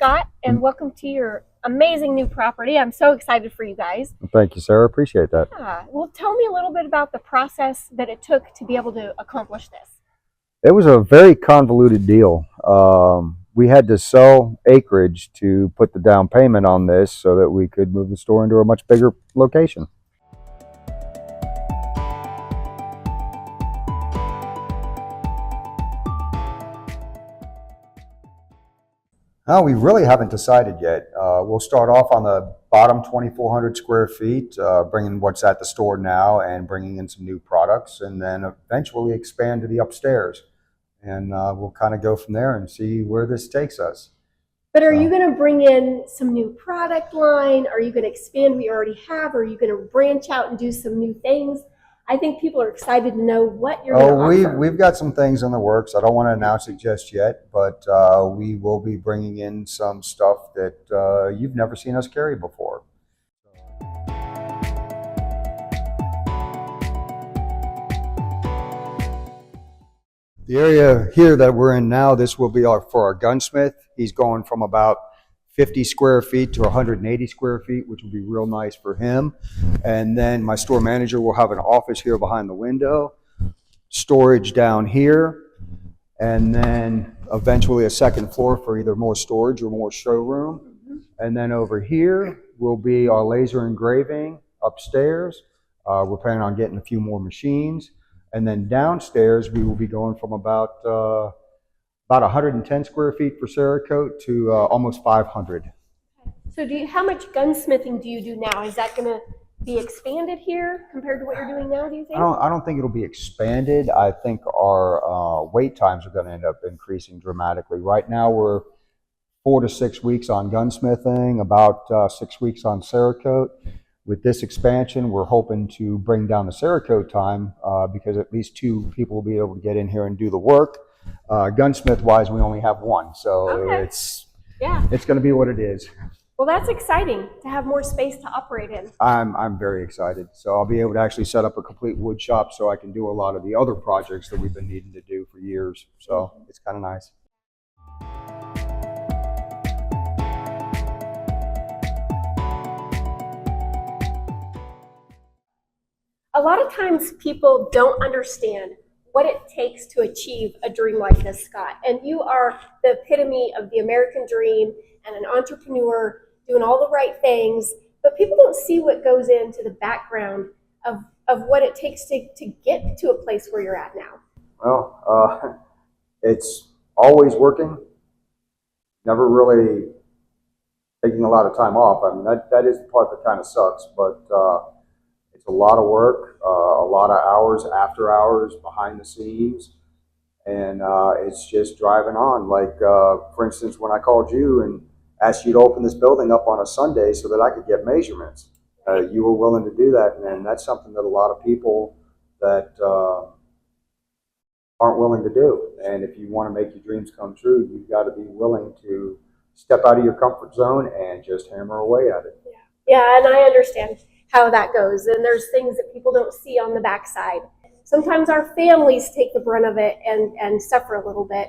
Scott, and welcome to your amazing new property. I'm so excited for you guys. Thank you, Sarah. Appreciate that. Yeah. Well, tell me a little bit about the process that it took to be able to accomplish this. It was a very convoluted deal. We had to sell acreage to put the down payment on this so that we could move the store into a much bigger location. We really haven't decided yet. We'll start off on the bottom 2,400 square feet, bringing what's at the store now and bringing in some new products, and then eventually expand to the upstairs. And we'll kind of go from there and see where this takes us. But are you going to bring in some new product line? Are you going to expand what you already have? Or are you going to branch out and do some new things? I think people are excited to know what you're going to offer. We've got some things in the works. I don't want to announce it just yet, but we will be bringing in some stuff that you've never seen us carry before. The area here that we're in now, this will be for our gunsmith. He's going from about 50 square feet to 180 square feet, which will be real nice for him. And then my store manager will have an office here behind the window, storage down here, and then eventually a second floor for either more storage or more showroom. And then over here will be our laser engraving upstairs. We're planning on getting a few more machines. And then downstairs, we will be going from about 110 square feet for Cerakote to almost 500. So how much gunsmithing do you do now? Is that going to be expanded here compared to what you're doing now, do you think? I don't think it'll be expanded. I think our wait times are going to end up increasing dramatically. Right now, we're 4 to 6 weeks on gunsmithing, about 6 weeks on Cerakote. With this expansion, we're hoping to bring down the Cerakote time because at least 2 people will be able to get in here and do the work. Gunsmith-wise, we only have 1, so it's going to be what it is. Well, that's exciting to have more space to operate in. I'm very excited. So I'll be able to actually set up a complete wood shop so I can do a lot of the other projects that we've been needing to do for years. So it's kind of nice. A lot of times people don't understand what it takes to achieve a dream like this, Scott. And you are the epitome of the American dream and an entrepreneur doing all the right things, but people don't see what goes into the background of what it takes to get to a place where you're at now. Well, it's always working, never really taking a lot of time off. I mean, that is the part that kind of sucks, but it's a lot of work, a lot of hours, after hours, behind the scenes, and it's just driving on. Like, for instance, when I called you and asked you to open this building up on a Sunday so that I could get measurements, you were willing to do that, and that's something that a lot of people that aren't willing to do. And if you want to make your dreams come true, you've got to be willing to step out of your comfort zone and just hammer away at it. Yeah, and I understand how that goes, and there's things that people don't see on the backside. Sometimes our families take the brunt of it and suffer a little bit,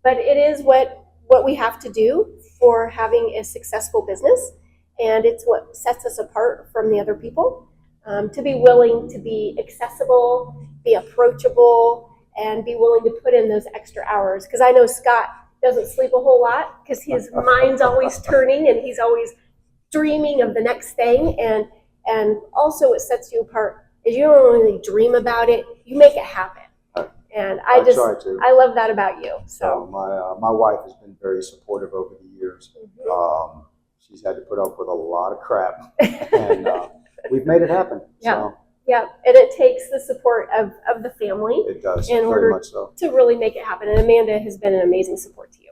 but it is what we have to do for having a successful business, and it's what sets us apart from the other people, to be willing to be accessible, be approachable, and be willing to put in those extra hours. Because I know Scott doesn't sleep a whole lot because his mind's always turning and he's always dreaming of the next thing, and also what sets you apart is you don't only dream about it, you make it happen. And I love that about you. So my wife has been very supportive over the years. She's had to put up with a lot of crap, and we've made it happen. Yeah, and it takes the support of the family. It does, in very order much so, to really make it happen. And Amanda has been an amazing support to you.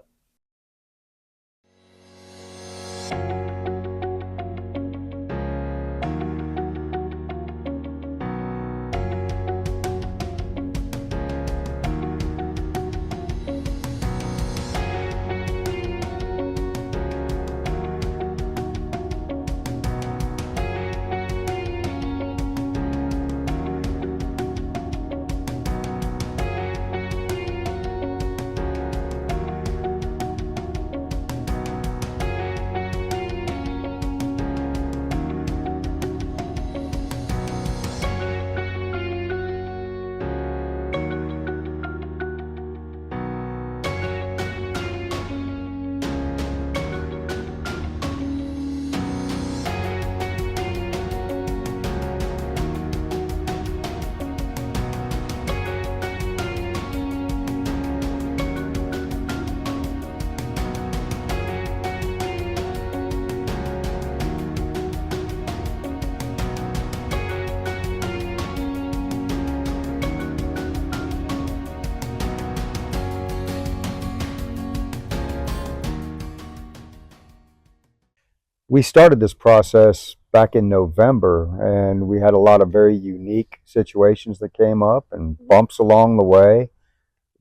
We started this process back in November, and we had a lot of very unique situations that came up and bumps along the way.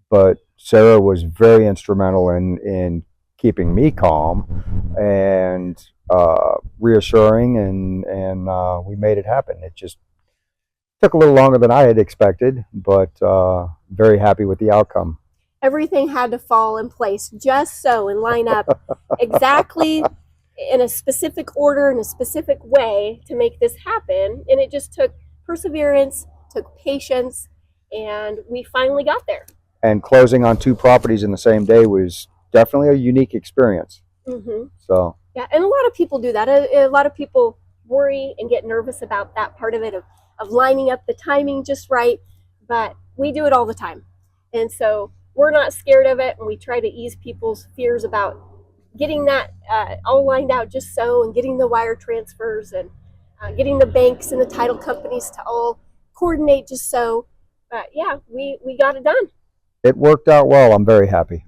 But Sara was very instrumental in keeping me calm and reassuring, and we made it happen. It just took a little longer than I had expected, but very happy with the outcome. Everything had to fall in place just so and line up exactly in a specific order, in a specific way to make this happen. And it just took perseverance, took patience, and we finally got there. And closing on 2 properties in the same day was definitely a unique experience. Mm-hmm. So yeah, and a lot of people do that. A lot of people worry and get nervous about that part of it, of lining up the timing just right, but we do it all the time. And so we're not scared of it, and we try to ease people's fears about getting that all lined out just so, and getting the wire transfers, and getting the banks and the title companies to all coordinate just so. But yeah, we got it done. it worked out well. I'm very happy.